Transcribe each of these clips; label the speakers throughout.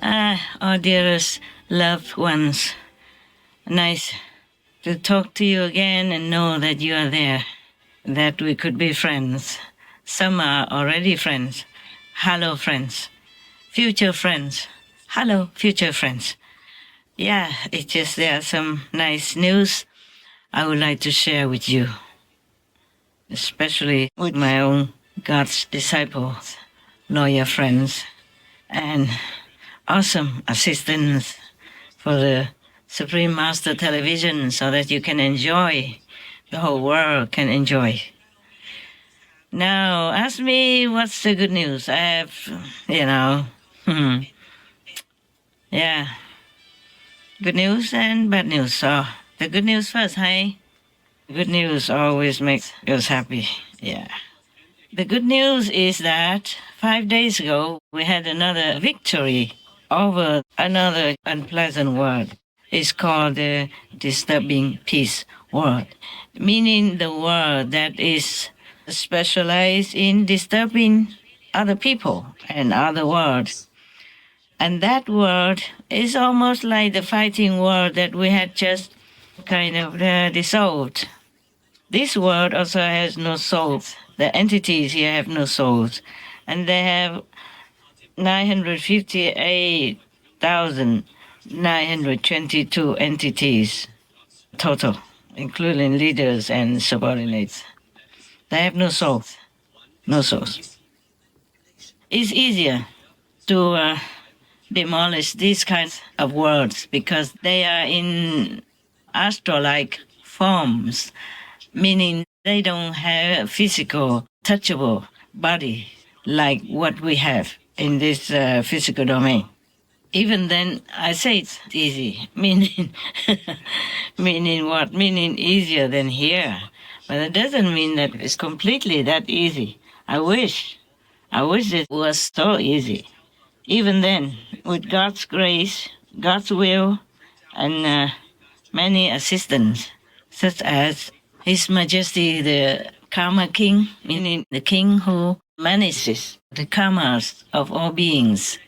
Speaker 1: Our dearest loved ones, nice to talk to you again and know that you are there, that we could be friends. Some are already friends. Hello, friends. Future friends. Hello, future friends. Yeah, it's just there are some nice news I would like to share with you, especially with my own God's disciples, lawyer friends, and awesome assistants for the Supreme Master Television so that you can enjoy, the whole world can enjoy. Now, ask me what's the good news. I have, yeah, good news and bad news. So, the good news first, hey? Good news always makes us happy, yeah. The good news is that 5 days ago we had another victory over another unpleasant word. It's called the disturbing peace word, meaning the word that is specialized in disturbing other people and other words. And that word is almost like the fighting word that we had just kind of dissolved. This word also has no souls. The entities here have no souls. And they have 958,922 entities total, including leaders and subordinates. They have no souls. No souls. It's easier to demolish these kinds of words because they are in astro-like forms, meaning they don't have a physical, touchable body like what we have in this physical domain. Even then, I say it's easy, meaning, meaning what? Meaning easier than here. But it doesn't mean that it's completely that easy. I wish it was so easy. Even then, with God's grace, God's will, and many assistants, such as His Majesty the Karma King, meaning the king who manages the karmas of all beings,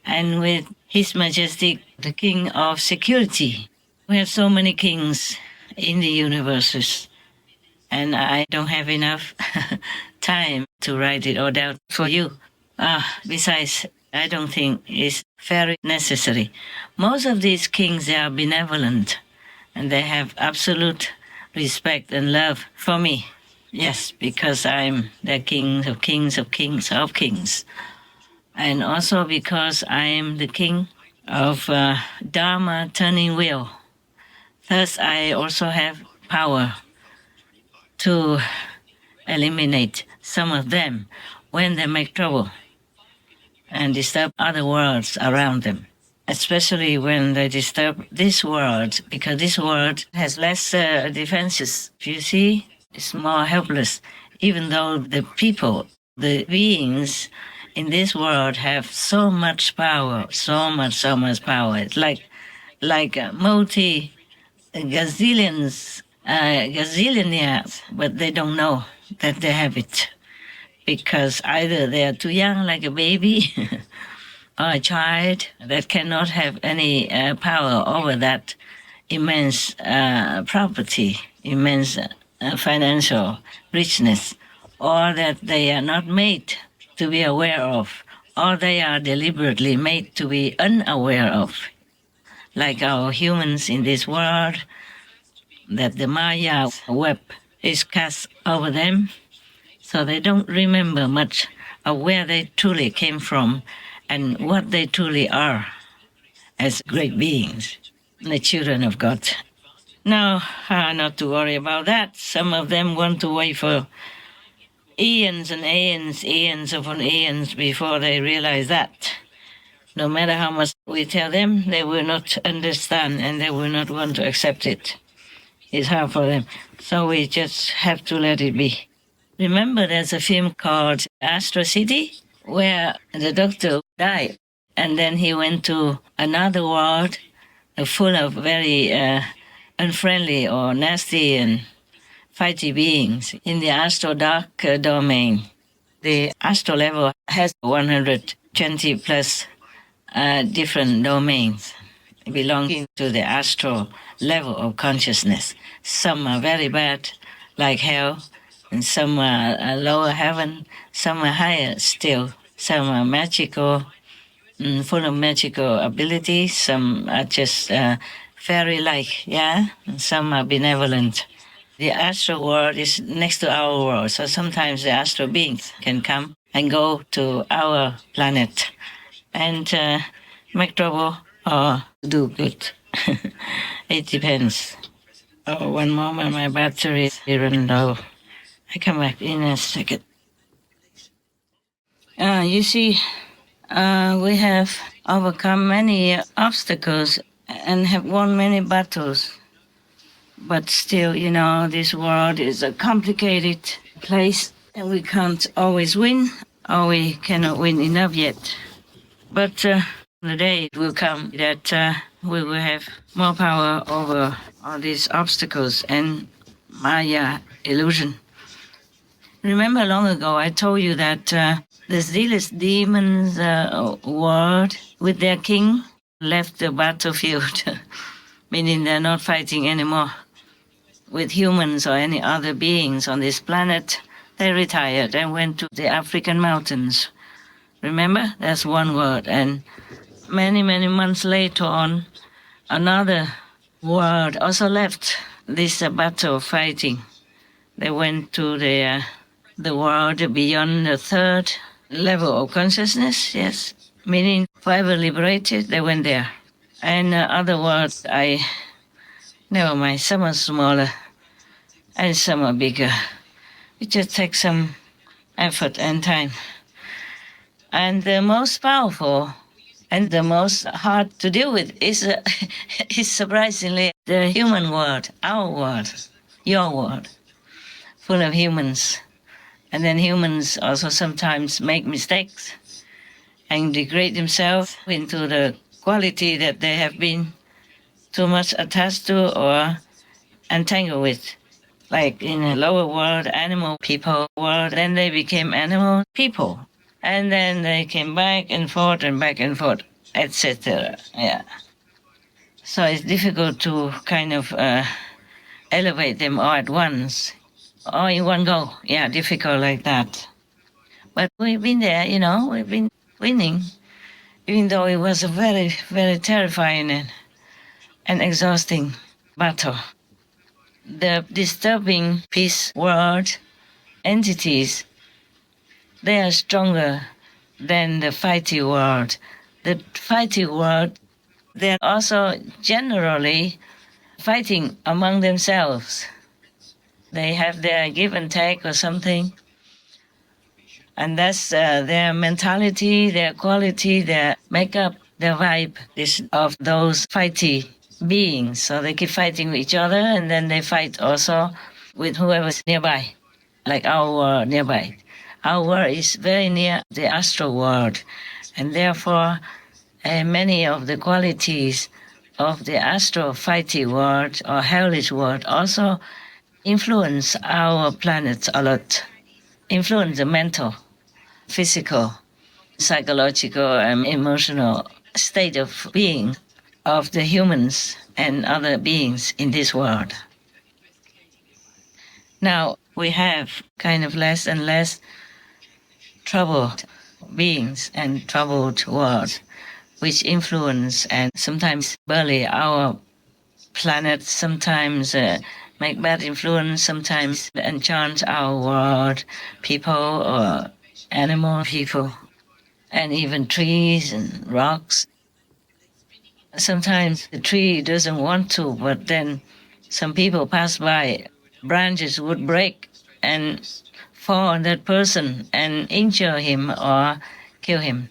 Speaker 1: and with His Majesty the King of Security. We have so many kings in the universes, and I don't have enough time to write it all down for you. Besides, I don't think it's very necessary. Most of these kings, they are benevolent, and they have absolute respect and love for me. Yes, because I'm the king of kings of kings of kings. And also because I am the king of Dharma turning wheel. Thus, I also have power to eliminate some of them when they make trouble and disturb other worlds around them, especially when they disturb this world, because this world has less defenses. You see, it's more helpless, even though the people, the beings in this world have so much power, so much power. It's like gazillionaires, but they don't know that they have it because either they are too young, like a baby, or a child that cannot have any power over that immense property, immense financial richness, or that they are not made to be aware of, or they are deliberately made to be unaware of, like our humans in this world, that the Maya web is cast over them, so they don't remember much of where they truly came from and what they truly are as great beings, the children of God. Now, not to worry about that. Some of them want to wait for eons and eons upon eons before they realize that. No matter how much we tell them, they will not understand and they will not want to accept it. It's hard for them. So we just have to let it be. Remember, there's a film called Astro City, where the doctor died, and then he went to another world full of very unfriendly or nasty and fighty beings in the astro dark domain. The astro level has 120 plus different domains belonging to the astral level of consciousness. Some are very bad, like hell, and some are lower heaven, some are higher still, some are magical, full of magical abilities, some are just fairy like, yeah, and some are benevolent. The astral world is next to our world, so sometimes the astral beings can come and go to our planet and make trouble or do good. It depends. Oh, one moment, my battery is running low. I come back in a second. You see, we have overcome many obstacles and have won many battles. But still, this world is a complicated place and we can't always win, or we cannot win enough yet. But the day will come that we will have more power over all these obstacles and Maya illusion. Remember long ago I told you that the zealous demons world with their king left the battlefield, meaning they're not fighting anymore with humans or any other beings on this planet. They retired and went to the African mountains. Remember? That's one word. And many, many months later on, another world also left this battle fighting. They went to the world beyond the third level of consciousness, yes, meaning forever liberated, they went there. And other words, never mind, some are smaller and some are bigger. It just takes some effort and time. And the most powerful and the most hard to deal with is surprisingly the human world, our world, your world, full of humans. And then humans also sometimes make mistakes and degrade themselves into the quality that they have been too much attached to or entangled with. Like in a lower world, animal people world, then they became animal people. And then they came back and forth, etc. Yeah. So it's difficult to kind of elevate them all at once, all in one go. Yeah, difficult like that. But we've been there, we've been winning, even though it was a very, very terrifying and exhausting battle. The disturbing peace world entities, they are stronger than the fighting world. The fighting world, they're also generally fighting among themselves. They have their give and take or something. And that's their mentality, their quality, their makeup, their vibe is of those fighty beings. So they keep fighting with each other and then they fight also with whoever's nearby, like our world nearby. Our world is very near the astral world, and therefore many of the qualities of the astral fighty world or hellish world also influence our planet a lot, influence the mental, physical, psychological, and emotional state of being of the humans and other beings in this world. Now we have kind of less and less troubled beings and troubled worlds, which influence and sometimes bully our planet, sometimes make bad influence, sometimes enchant our world, people or animal people, and even trees and rocks. Sometimes the tree doesn't want to, but then some people pass by, branches would break and fall on that person and injure him or kill him.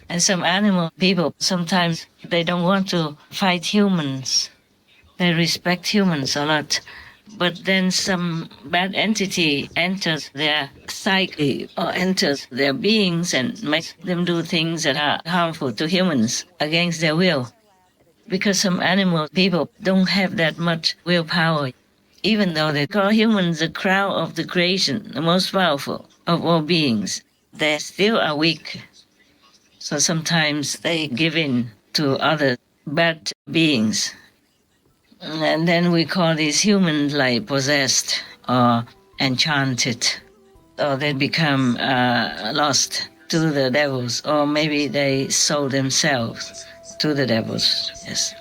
Speaker 1: And some animal people, sometimes they don't want to fight humans. They respect humans a lot. But then some bad entity enters their psyche or enters their beings and makes them do things that are harmful to humans against their will. Because some animal people don't have that much willpower. Even though they call humans the crown of the creation, the most powerful of all beings, they still are weak. So sometimes they give in to other bad beings. And then we call these human like possessed or enchanted, or they become lost to the devils, or maybe they sold themselves to the devils. Yes.